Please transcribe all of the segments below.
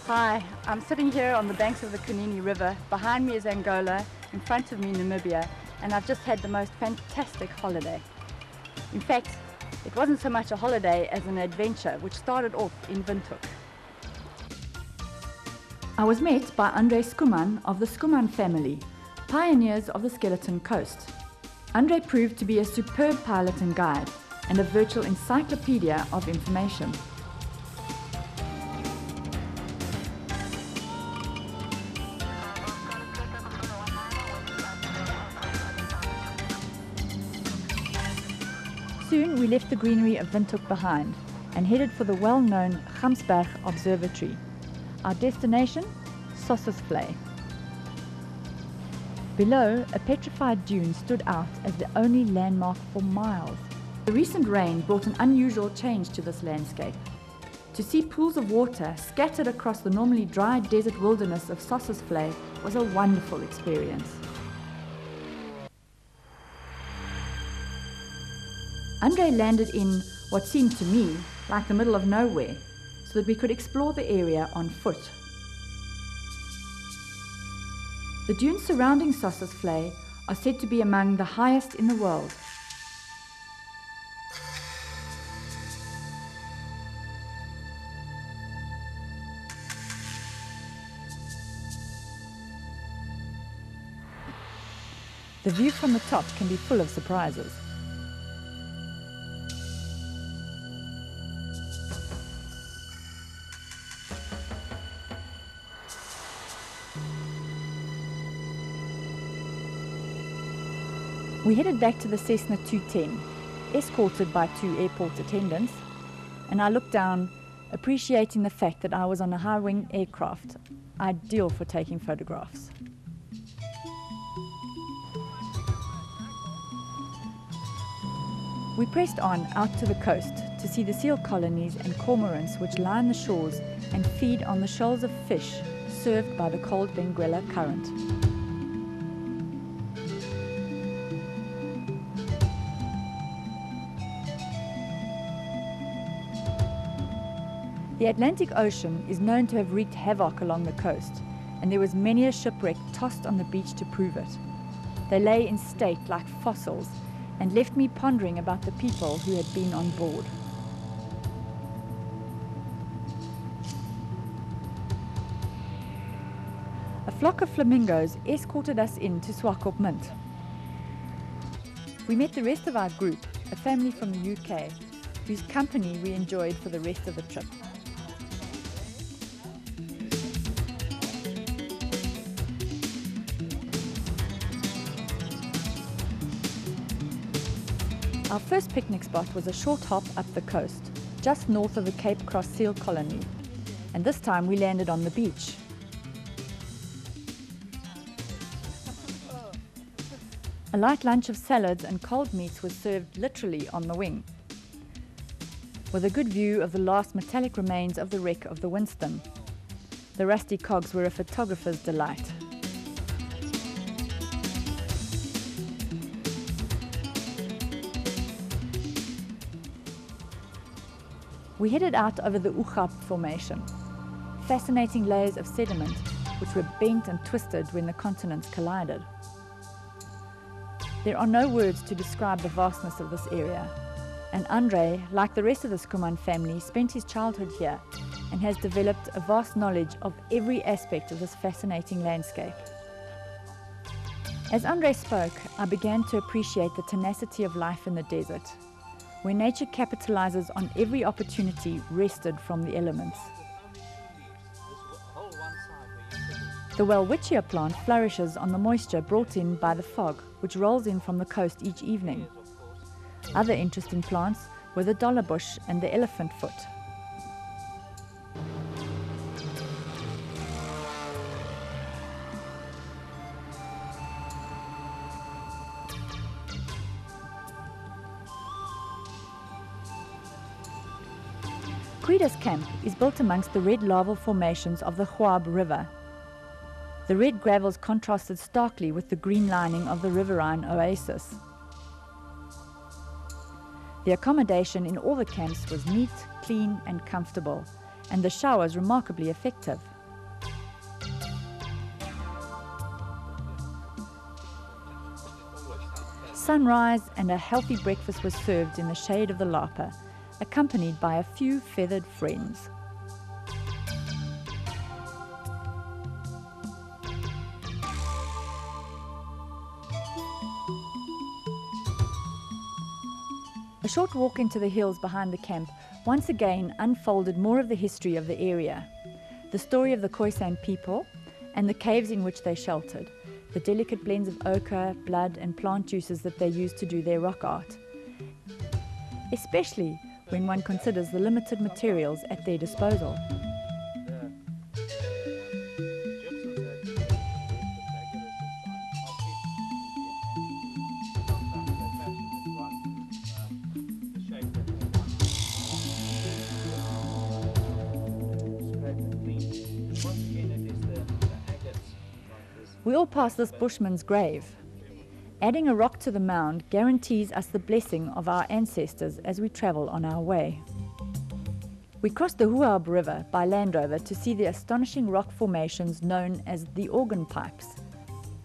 Hi, I'm sitting here on the banks of the Kunini River. Behind me is Angola, in front of me Namibia, and I've just had the most fantastic holiday. In fact, it wasn't so much a holiday as an adventure which started off in Windhoek. I was met by Schoeman of the Schoeman family, pioneers of the Skeleton Coast. Andre proved to be a superb pilot and guide, and a virtual encyclopedia of information. Soon we left the greenery of Windhoek behind and headed for the well-known Gamsberg Observatory. Our destination, Sossusvlei. Below, a petrified dune stood out as the only landmark for miles. The recent rain brought an unusual change to this landscape. To see pools of water scattered across the normally dry desert wilderness of Sossusvlei was a wonderful experience. Andre landed in what seemed to me like the middle of nowhere, so that we could explore the area on foot. The dunes surrounding Sossusvlei are said to be among the highest in the world. The view from the top can be full of surprises. We headed back to the Cessna 210, escorted by 2 airport attendants, and I looked down, appreciating the fact that I was on a high-wing aircraft, ideal for taking photographs. We pressed on out to the coast to see the seal colonies and cormorants which line the shores and feed on the shoals of fish served by the cold Benguela current. The Atlantic Ocean is known to have wreaked havoc along the coast, and there was many a shipwreck tossed on the beach to prove it. They lay in state like fossils, and left me pondering about the people who had been on board. A flock of flamingos escorted us into Swakopmund. We met the rest of our group, a family from the UK, whose company we enjoyed for the rest of the trip. Our first picnic spot was a short hop up the coast, just north of the Cape Cross seal colony, and this time we landed on the beach. A light lunch of salads and cold meats was served literally on the wing, with a good view of the last metallic remains of the wreck of the Winston. The rusty cogs were a photographer's delight. We headed out over the Oegap Formation, fascinating layers of sediment which were bent and twisted when the continents collided. There are no words to describe the vastness of this area, and Andre, like the rest of the Schoeman family, spent his childhood here and has developed a vast knowledge of every aspect of this fascinating landscape. As Andre spoke, I began to appreciate the tenacity of life in the desert, where nature capitalizes on every opportunity wrested from the elements. The welwitschia plant flourishes on the moisture brought in by the fog, which rolls in from the coast each evening. Other interesting plants were the dollar bush and the elephant foot. Creda's camp is built amongst the red lava formations of the Huab River. The red gravels contrasted starkly with the green lining of the riverine oasis. The accommodation in all the camps was neat, clean and comfortable, and the showers remarkably effective. sunrise and a healthy breakfast was served in the shade of the lapa, accompanied by a few feathered friends. A short walk into the hills behind the camp once again unfolded more of the history of the area, the story of the Khoisan people and the caves in which they sheltered, the delicate blends of ochre, blood and plant juices that they used to do their rock art, especially when one considers the limited materials at their disposal. We all pass this bushman's grave. Adding a rock to the mound guarantees us the blessing of our ancestors as we travel on our way. We crossed the Huab River by Land Rover to see the astonishing rock formations known as the organ pipes.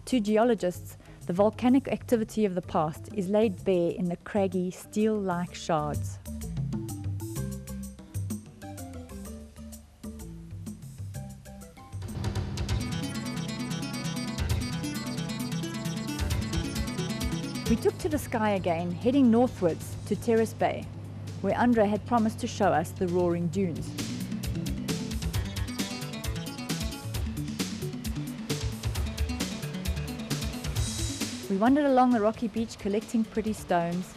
To geologists, the volcanic activity of the past is laid bare in the craggy, steel-like shards. We took to the sky again, heading northwards to Terrace Bay, where Andre had promised to show us the roaring dunes. We wandered along the rocky beach collecting pretty stones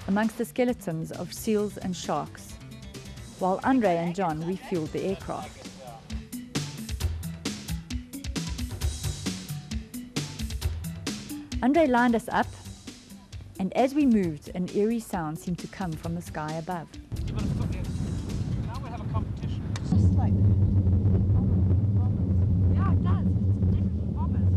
amongst the skeletons of seals and sharks, while Andre and John refueled the aircraft. Andre lined us up, and as we moved, an eerie sound seemed to come from the sky above. Now we have a competition. Just like bombers. Yeah, it does. It's definitely bombers.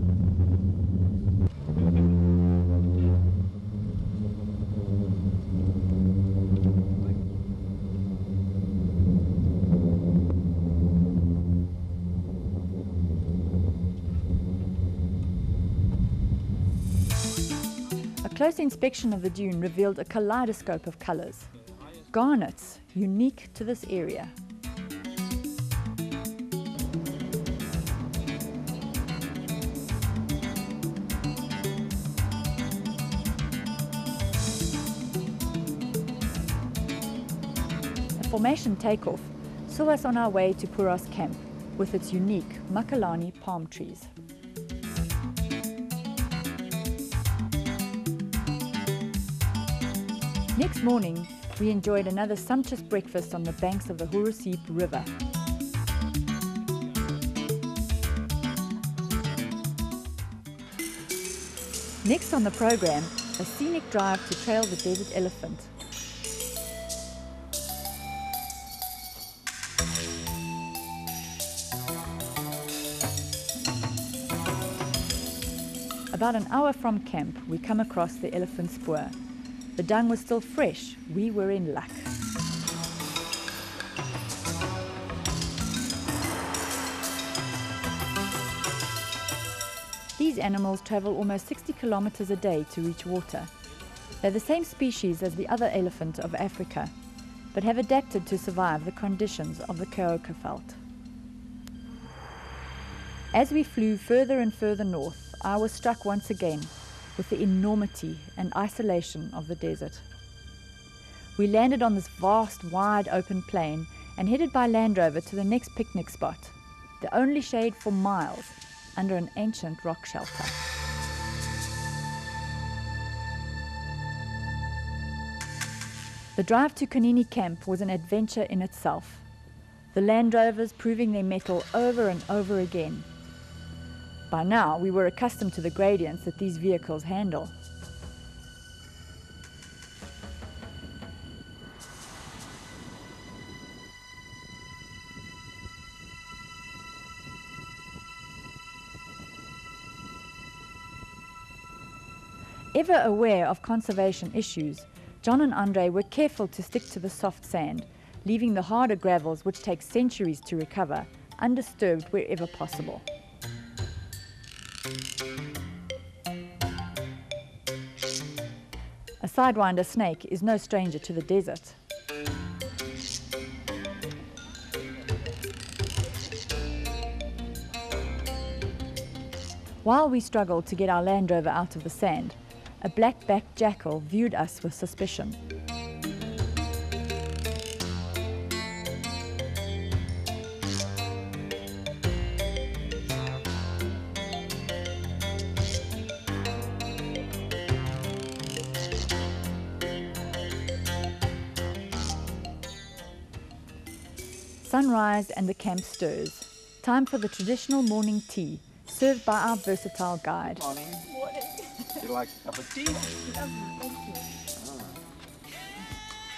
A close inspection of the dune revealed a kaleidoscope of colors. Garnets, unique to this area. A formation takeoff saw us on our way to Puros Camp with its unique Makalani palm trees. Next morning, we enjoyed another sumptuous breakfast on the banks of the Hurusip River. Next on the program, a scenic drive to trail the desert elephant. About an hour from camp, we come across the elephant spoor. The dung was still fresh. We were in luck. These animals travel almost 60 kilometers a day to reach water. They're the same species as the other elephant of Africa, but have adapted to survive the conditions of the Keukenveld. As we flew further and further north, I was struck once again with the enormity and isolation of the desert. We landed on this vast, wide open plain and headed by Land Rover to the next picnic spot, the only shade for miles under an ancient rock shelter. The drive to Kanini Camp was an adventure in itself, the Land Rovers proving their mettle over and over again. By now, we were accustomed to the gradients that these vehicles handle. Ever aware of conservation issues, John and Andre were careful to stick to the soft sand, leaving the harder gravels, which take centuries to recover, undisturbed wherever possible. A sidewinder snake is no stranger to the desert. While we struggled to get our Land Rover out of the sand, a black-backed jackal viewed us with suspicion. Sunrise and the camp stirs. Time for the traditional morning tea, served by our versatile guide. Morning. You like a cup of tea?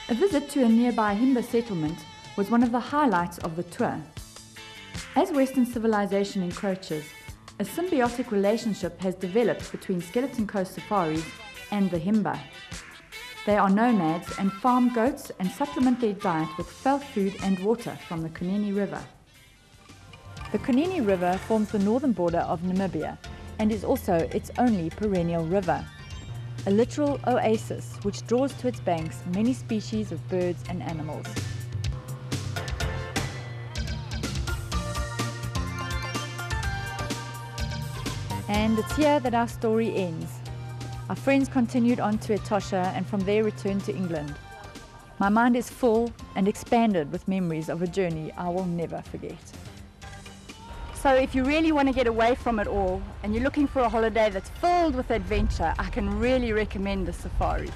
A visit to a nearby Himba settlement was one of the highlights of the tour. As Western civilization encroaches, a symbiotic relationship has developed between Skeleton Coast Safaris and the Himba. They are nomads and farm goats and supplement their diet with fell food and water from the Kunene River. The Kunene River forms the northern border of Namibia and is also its only perennial river, a literal oasis which draws to its banks many species of birds and animals. And it's here that our story ends. Our friends continued on to Etosha and from there returned to England. My mind is full and expanded with memories of a journey I will never forget. So if you really want to get away from it all and you're looking for a holiday that's filled with adventure, I can really recommend the safari.